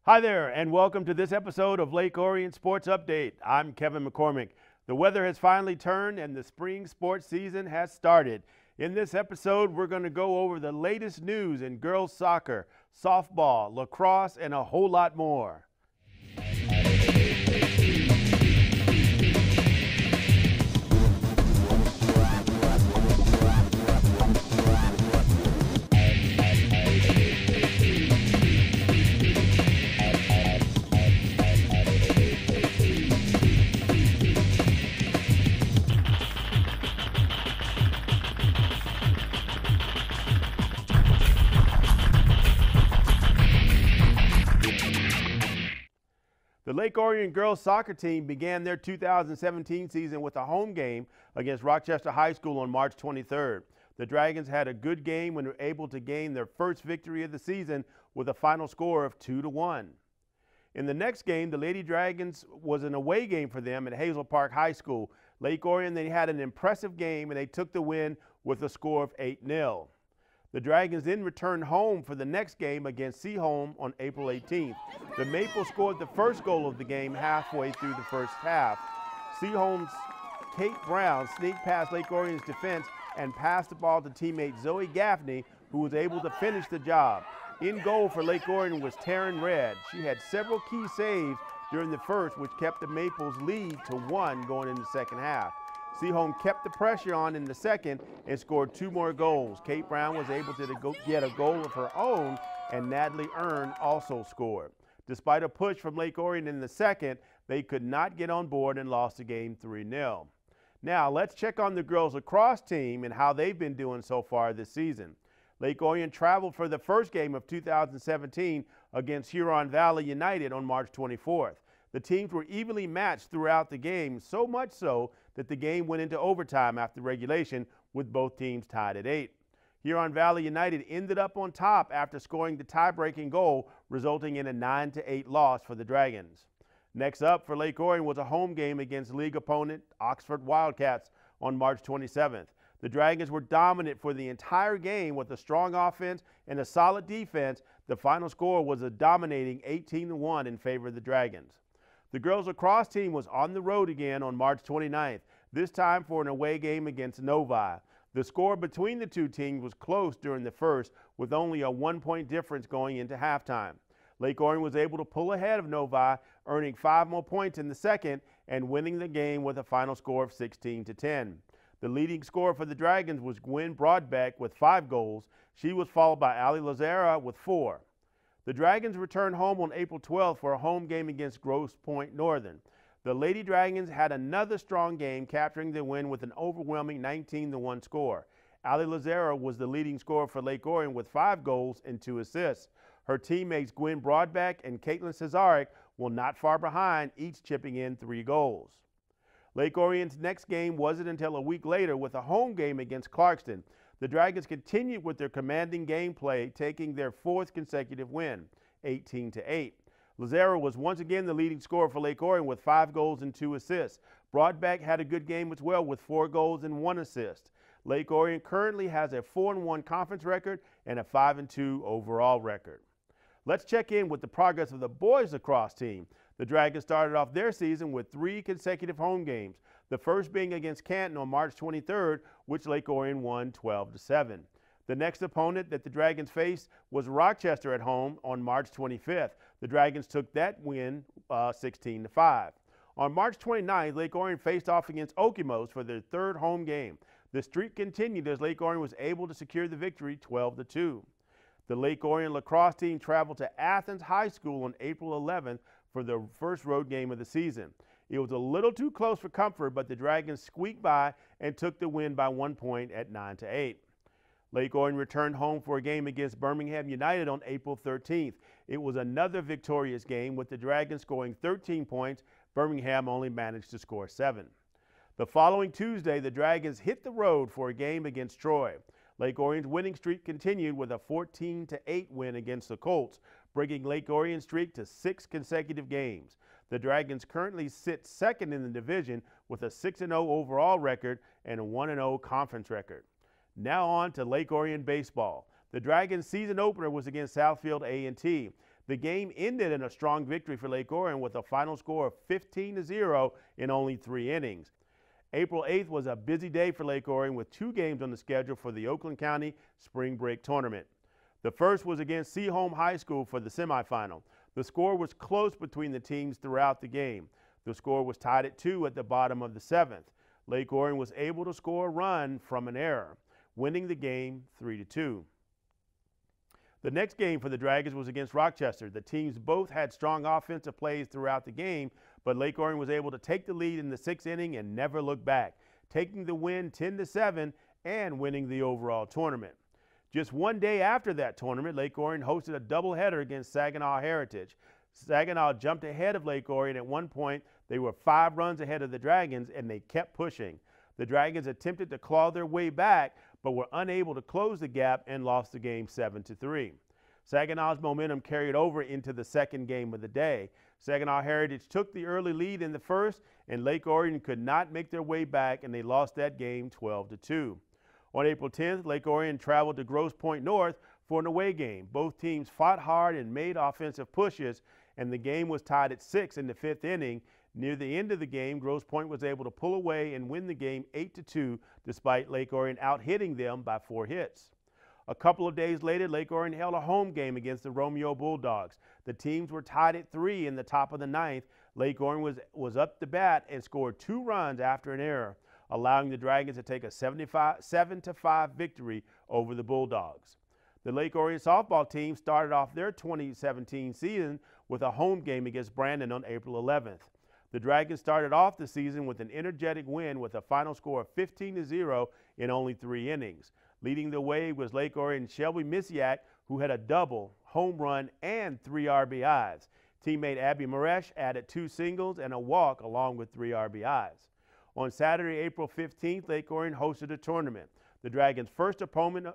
Hi there, and welcome to this episode of Lake Orion Sports Update. I'm Kevin McCormick. The weather has finally turned and the spring sports season has started. In this episode, we're going to go over the latest news in girls soccer, softball, lacrosse, and a whole lot more. The Lake Orion girls soccer team began their 2017 season with a home game against Rochester High School on March 23rd. The Dragons had a good game when they were able to gain their first victory of the season with a final score of 2-1. In the next game, the Lady Dragons was an away game for them at Hazel Park High School. Lake Orion, they had an impressive game and they took the win with a score of 8-0. The Dragons then returned home for the next game against Seaholm on April 18th. The Maples scored the first goal of the game halfway through the first half. Seaholm's Kate Brown sneaked past Lake Orion's defense and passed the ball to teammate Zoe Gaffney, who was able to finish the job. In goal for Lake Orion was Taryn Red. She had several key saves during the first, which kept the Maples' lead to 1 going into the second half. Seaholm kept the pressure on in the second and scored 2 more goals. Kate Brown was able to get a goal of her own, and Natalie Earn also scored. Despite a push from Lake Orion in the second, they could not get on board and lost the game 3-0. Now, let's check on the girls lacrosse team and how they've been doing so far this season. Lake Orion traveled for the first game of 2017 against Huron Valley United on March 24th. The teams were evenly matched throughout the game, so much so that the game went into overtime after regulation, with both teams tied at 8. Huron Valley United ended up on top after scoring the tie-breaking goal, resulting in a 9-8 loss for the Dragons. Next up for Lake Orion was a home game against league opponent Oxford Wildcats on March 27th. The Dragons were dominant for the entire game with a strong offense and a solid defense. The final score was a dominating 18-1 in favor of the Dragons. The girls lacrosse team was on the road again on March 29th, this time for an away game against Novi. The score between the two teams was close during the first, with only a 1-point difference going into halftime. Lake Orion was able to pull ahead of Novi, earning 5 more points in the second and winning the game with a final score of 16-10. The leading scorer for the Dragons was Gwen Broadbeck with 5 goals. She was followed by Ali Lazara with 4. The Dragons returned home on April 12th for a home game against Grosse Pointe Northern. The Lady Dragons had another strong game, capturing the win with an overwhelming 19-1 score. Ali Lazara was the leading scorer for Lake Orion with 5 goals and 2 assists. Her teammates Gwen Broadbeck and Caitlin Cesarek were not far behind, each chipping in 3 goals. Lake Orion's next game wasn't until a week later with a home game against Clarkston. The Dragons continued with their commanding gameplay, taking their 4th consecutive win, 18-8. Lazara was once again the leading scorer for Lake Orion with 5 goals and 2 assists. Broadbeck had a good game as well with 4 goals and 1 assist. Lake Orion currently has a 4-1 conference record and a 5-2 overall record. Let's check in with the progress of the boys lacrosse team. The Dragons started off their season with 3 consecutive home games, the first being against Canton on March 23rd, which Lake Orion won 12-7. The next opponent that the Dragons faced was Rochester at home on March 25th. The Dragons took that win 16-5. On March 29th, Lake Orion faced off against Okemos for their 3rd home game. The streak continued as Lake Orion was able to secure the victory 12-2. The Lake Orion lacrosse team traveled to Athens High School on April 11th for their first road game of the season. It was a little too close for comfort, but the Dragons squeaked by and took the win by 1 point at 9-8. Lake Orion returned home for a game against Birmingham United on April 13th. It was another victorious game with the Dragons scoring 13 points. Birmingham only managed to score 7. The following Tuesday, the Dragons hit the road for a game against Troy. Lake Orion's winning streak continued with a 14-8 win against the Colts, bringing Lake Orion's streak to 6 consecutive games. The Dragons currently sit second in the division with a 6-0 overall record and a 1-0 conference record. Now on to Lake Orion baseball. The Dragons' season opener was against Southfield A&T. The game ended in a strong victory for Lake Orion with a final score of 15-0 in only 3 innings. April 8th was a busy day for Lake Orion with 2 games on the schedule for the Oakland County Spring Break Tournament. The first was against Seaholm High School for the semifinal. The score was close between the teams throughout the game. The score was tied at 2 at the bottom of the 7th. Lake Orion was able to score a run from an error, winning the game 3-2. The next game for the Dragons was against Rochester. The teams both had strong offensive plays throughout the game, but Lake Orion was able to take the lead in the 6th inning and never look back, taking the win 10-7 and winning the overall tournament. Just one day after that tournament, Lake Orion hosted a doubleheader against Saginaw Heritage. Saginaw jumped ahead of Lake Orion at one point. They were 5 runs ahead of the Dragons, and they kept pushing. The Dragons attempted to claw their way back, but were unable to close the gap and lost the game 7-3. Saginaw's momentum carried over into the second game of the day. Saginaw Heritage took the early lead in the first, and Lake Orion could not make their way back, and they lost that game 12-2. On April 10th, Lake Orion traveled to Grosse Pointe North for an away game. Both teams fought hard and made offensive pushes, and the game was tied at 6 in the 5th inning. Near the end of the game, Grosse Pointe was able to pull away and win the game 8-2, despite Lake Orion out-hitting them by 4 hits. A couple of days later, Lake Orion held a home game against the Romeo Bulldogs. The teams were tied at 3 in the top of the 9th. Lake Orion was up to bat and scored 2 runs after an error, allowing the Dragons to take a 7-5 victory over the Bulldogs. The Lake Orion softball team started off their 2017 season with a home game against Brandon on April 11th. The Dragons started off the season with an energetic win with a final score of 15-0 in only 3 innings. Leading the way was Lake Orion Shelby Misiak, who had a double, home run, and 3 RBIs. Teammate Abby Maresh added 2 singles and a walk along with 3 RBIs. On Saturday, April 15th, Lake Orion hosted a tournament. The Dragons' first opponent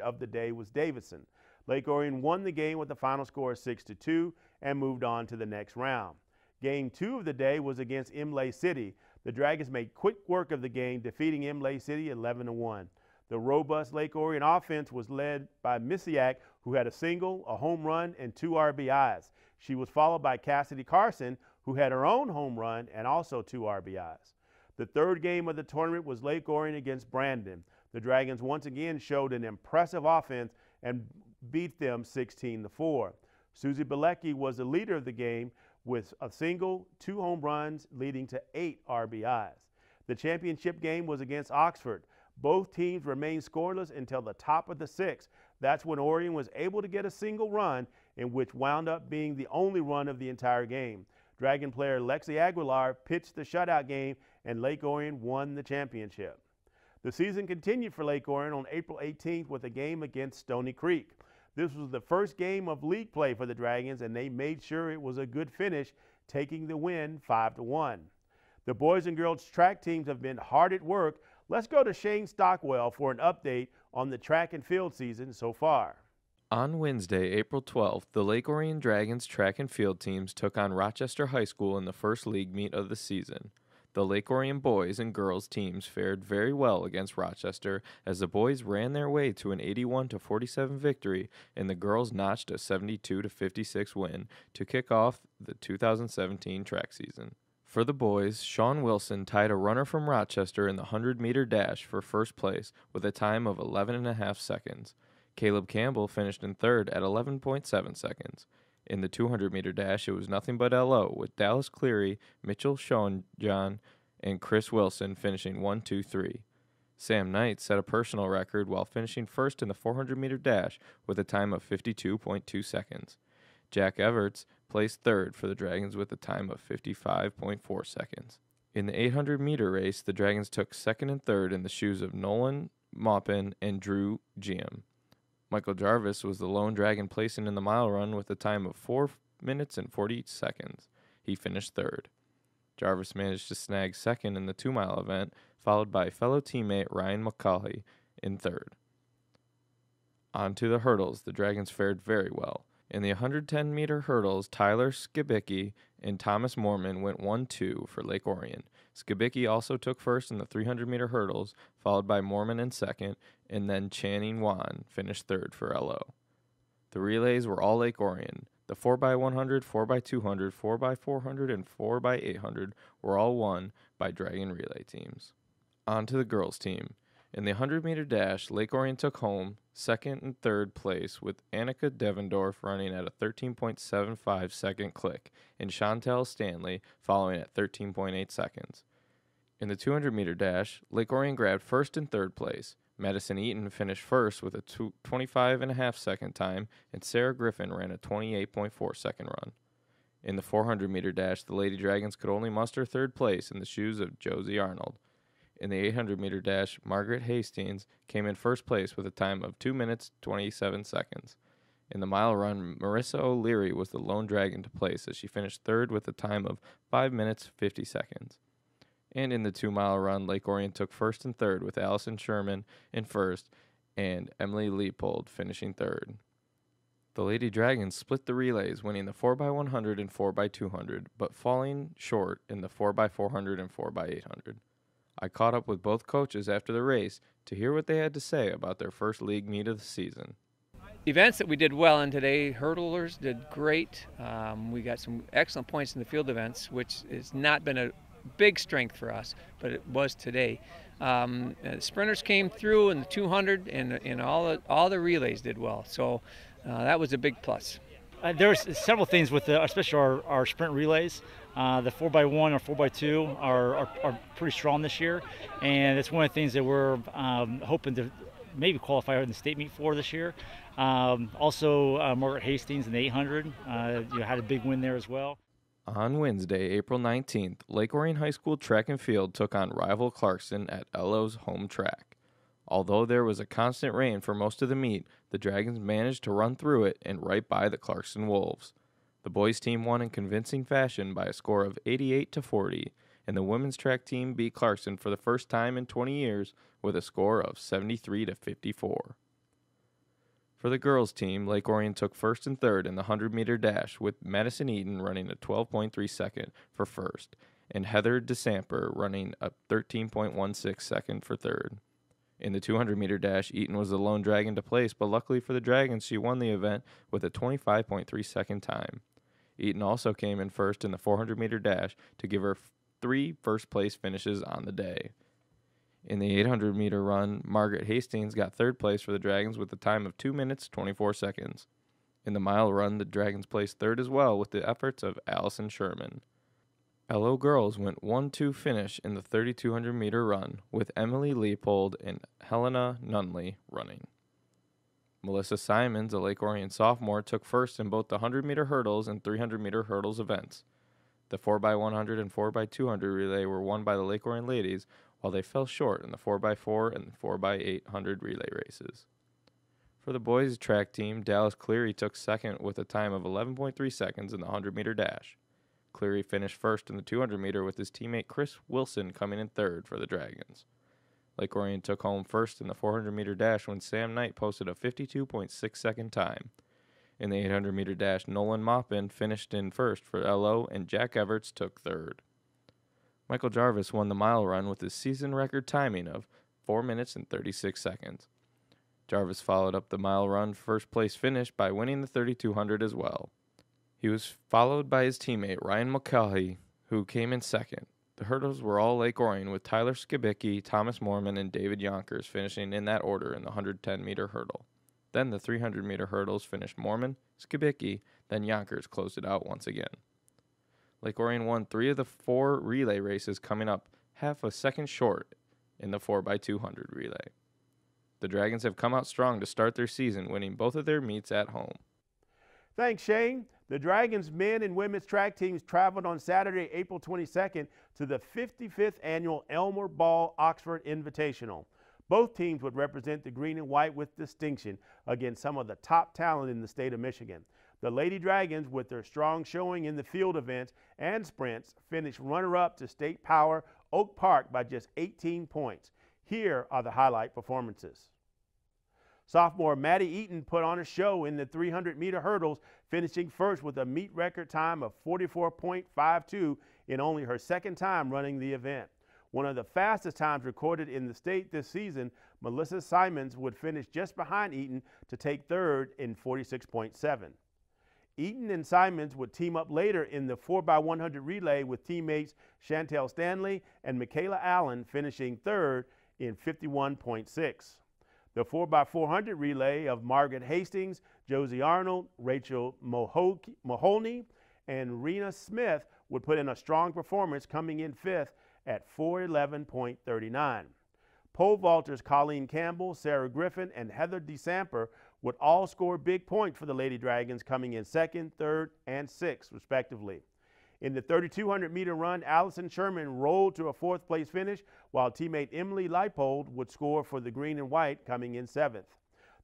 of the day was Davidson. Lake Orion won the game with a final score of 6-2 and moved on to the next round. Game 2 of the day was against Imlay City. The Dragons made quick work of the game, defeating Imlay City 11-1. The robust Lake Orion offense was led by Misiak, who had a single, a home run, and 2 RBIs. She was followed by Cassidy Carson, who had her own home run and also 2 RBIs. The third game of the tournament was Lake Orion against Brandon. The Dragons once again showed an impressive offense and beat them 16-4. Susie Bilecki was the leader of the game with a single, 2 home runs, leading to 8 RBIs. The championship game was against Oxford. Both teams remained scoreless until the top of the 6th. That's when Orion was able to get a single run, in which wound up being the only run of the entire game. Dragon player Lexi Aguilar pitched the shutout game, and Lake Orion won the championship. The season continued for Lake Orion on April 18th with a game against Stony Creek. This was the first game of league play for the Dragons, and they made sure it was a good finish, taking the win 5-1. The boys and girls track teams have been hard at work. Let's go to Shane Stockwell for an update on the track and field season so far. On Wednesday, April 12th, the Lake Orion Dragons track and field teams took on Rochester High School in the first league meet of the season. The Lake Orion boys and girls teams fared very well against Rochester as the boys ran their way to an 81-47 victory and the girls notched a 72-56 win to kick off the 2017 track season. For the boys, Sean Wilson tied a runner from Rochester in the 100-meter dash for first place with a time of 11.5 seconds. Caleb Campbell finished in third at 11.7 seconds. In the 200-meter dash, it was nothing but LO, with Dallas Cleary, Mitchell Schoenjohn, and Chris Wilson finishing 1, 2, 3. Sam Knight set a personal record while finishing first in the 400-meter dash with a time of 52.2 seconds. Jack Everts placed third for the Dragons with a time of 55.4 seconds. In the 800-meter race, the Dragons took second and third in the shoes of Nolan Maupin and Drew Giam. Michael Jarvis was the lone Dragon placing in the mile run with a time of 4 minutes and 40 seconds. He finished third. Jarvis managed to snag second in the 2-mile event, followed by fellow teammate Ryan McCauley in third. On to the hurdles, the Dragons fared very well. In the 110-meter hurdles, Tyler Skibicki and Thomas Mormon went 1-2 for Lake Orion. Skibicki also took first in the 300-meter hurdles, followed by Mormon in second, and then Channing Wan finished third for LO. The relays were all Lake Orion. The 4x100, 4x200, 4x400, and 4x800 were all won by Dragon relay teams. On to the girls' team. In the 100-meter dash, Lake Orion took home second and third place with Annika Devendorf running at a 13.75 second click and Chantel Stanley following at 13.8 seconds. In the 200-meter dash, Lake Orion grabbed first and third place. Madison Eaton finished first with a 25.5 second time, and Sarah Griffin ran a 28.4 second run. In the 400-meter dash, the Lady Dragons could only muster third place in the shoes of Josie Arnold. In the 800-meter dash, Margaret Hastings came in first place with a time of 2 minutes, 27 seconds. In the mile run, Marissa O'Leary was the lone dragon to place as she finished third with a time of 5 minutes, 50 seconds. And in the 2-mile run, Lake Orion took first and third with Allison Sherman in first and Emily Leopold finishing third. The Lady Dragons split the relays, winning the 4x100 and 4x200, but falling short in the 4x400 and 4x800. I caught up with both coaches after the race to hear what they had to say about their first league meet of the season. Events that we did well in today, hurdlers did great. We got some excellent points in the field events, which has not been a big strength for us, but it was today. Sprinters came through in the 200, and all the relays did well. So that was a big plus. There's several things with especially our sprint relays. The 4x1 or 4x2 are pretty strong this year, and it's one of the things that we're hoping to maybe qualify in the state meet for this year. Also, Margaret Hastings in the 800 had a big win there as well. On Wednesday, April 19th, Lake Orion High School track and field took on rival Clarkston at Ello's home track. Although there was a constant rain for most of the meet, the Dragons managed to run through it and right by the Clarkston Wolves. The boys' team won in convincing fashion by a score of 88-40, and the women's track team beat Clarkston for the first time in 20 years with a score of 73-54. For the girls' team, Lake Orion took first and third in the 100-meter dash, with Madison Eaton running a 12.3 second for first, and Heather DeSamper running a 13.16 second for third. In the 200-meter dash, Eaton was the lone dragon to place, but luckily for the Dragons, she won the event with a 25.3 second time. Eaton also came in first in the 400-meter dash to give her 3 first-place finishes on the day. In the 800-meter run, Margaret Hastings got third place for the Dragons with a time of 2 minutes, 24 seconds. In the mile run, the Dragons placed third as well with the efforts of Allison Sherman. LO girls went 1-2 finish in the 3,200-meter run, with Emily Leopold and Helena Nunley running. Melissa Simons, a Lake Orion sophomore, took first in both the 100-meter hurdles and 300-meter hurdles events. The 4x100 and 4x200 relay were won by the Lake Orion ladies, while they fell short in the 4x4 and 4x800 relay races. For the boys' track team, Dallas Cleary took second with a time of 11.3 seconds in the 100-meter dash. Cleary finished first in the 200-meter with his teammate Chris Wilson coming in third for the Dragons. Lake Orion took home first in the 400-meter dash when Sam Knight posted a 52.6 second time. In the 800-meter dash, Nolan Maupin finished in first for LO, and Jack Everts took third. Michael Jarvis won the mile run with his season record timing of 4 minutes and 36 seconds. Jarvis followed up the mile run first place finish by winning the 3,200 as well. He was followed by his teammate Ryan Mulcahy, who came in second. The hurdles were all Lake Orion, with Tyler Skibicki, Thomas Mormon, and David Yonkers finishing in that order in the 110-meter hurdle. Then the 300-meter hurdles finished Mormon, Skibicki, then Yonkers closed it out once again. Lake Orion won 3 of the 4 relay races, coming up half a second short in the 4x200 relay. The Dragons have come out strong to start their season, winning both of their meets at home. Thanks, Shane. The Dragons men and women's track teams traveled on Saturday, April 22nd to the 55th annual Elmer Ball Oxford Invitational. Both teams would represent the green and white with distinction against some of the top talent in the state of Michigan. The Lady Dragons, with their strong showing in the field events and sprints, finished runner-up to State Power Oak Park by just 18 points. Here are the highlight performances. Sophomore Maddie Eaton put on a show in the 300-meter hurdles, finishing first with a meet record time of 44.52 in only her second time running the event. One of the fastest times recorded in the state this season, Melissa Simons would finish just behind Eaton to take third in 46.7. Eaton and Simons would team up later in the 4x100 relay with teammates Chantel Stanley and Michaela Allen finishing third in 51.6. The 4x400 relay of Margaret Hastings, Josie Arnold, Rachel Mahoney, and Rena Smith would put in a strong performance, coming in fifth at 4:11.39. Pole vaulters Colleen Campbell, Sarah Griffin, and Heather DeSamper would all score big points for the Lady Dragons, coming in second, third, and sixth, respectively. In the 3,200-meter run, Allison Sherman rolled to a fourth-place finish, while teammate Emily Leipold would score for the green and white, coming in seventh.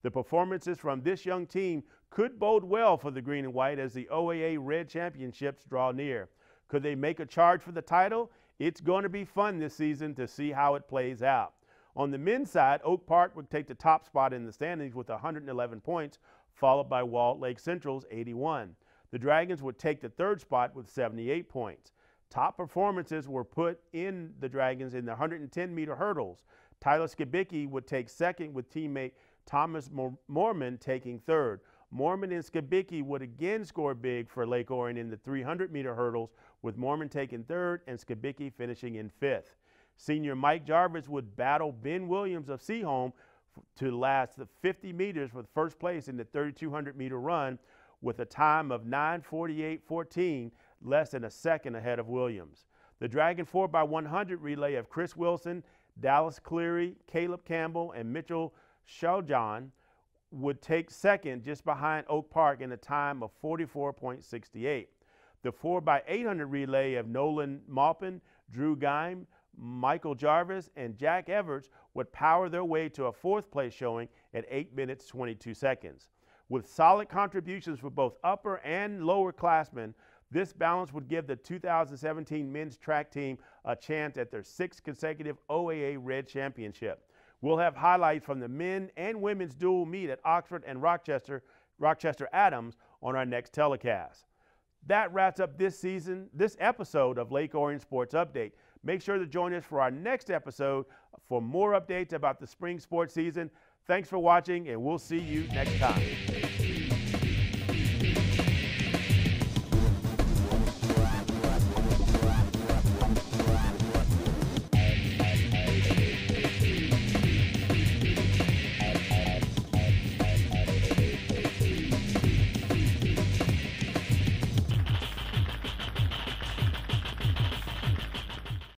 The performances from this young team could bode well for the green and white as the OAA Red Championships draw near. Could they make a charge for the title? It's going to be fun this season to see how it plays out. On the men's side, Oak Park would take the top spot in the standings with 111 points, followed by Walled Lake Central's 81. The Dragons would take the third spot with 78 points. Top performances were put in the Dragons in the 110-meter hurdles. Tyler Skibicki would take second with teammate Thomas Mormon taking third. Mormon and Skibicki would again score big for Lake Orion in the 300-meter hurdles, with Mormon taking third and Skibicki finishing in fifth. Senior Mike Jarvis would battle Ben Williams of Seaholm to last the 50 meters with first place in the 3,200-meter run with a time of 9:48.14, less than a second ahead of Williams. The Dragon 4x100 relay of Chris Wilson, Dallas Cleary, Caleb Campbell, and Mitchell Sheljon would take second just behind Oak Park in a time of 44.68. The 4x800 relay of Nolan Maupin, Drew Geim, Michael Jarvis, and Jack Everts would power their way to a fourth place showing at 8 minutes 22 seconds. With solid contributions for both upper and lower classmen, this balance would give the 2017 men's track team a chance at their sixth consecutive OAA Red Championship. We'll have highlights from the men and women's dual meet at Oxford and Rochester Adams on our next telecast. That wraps up this episode of Lake Orion Sports Update. Make sure to join us for our next episode for more updates about the spring sports season. Thanks for watching, and we'll see you next time.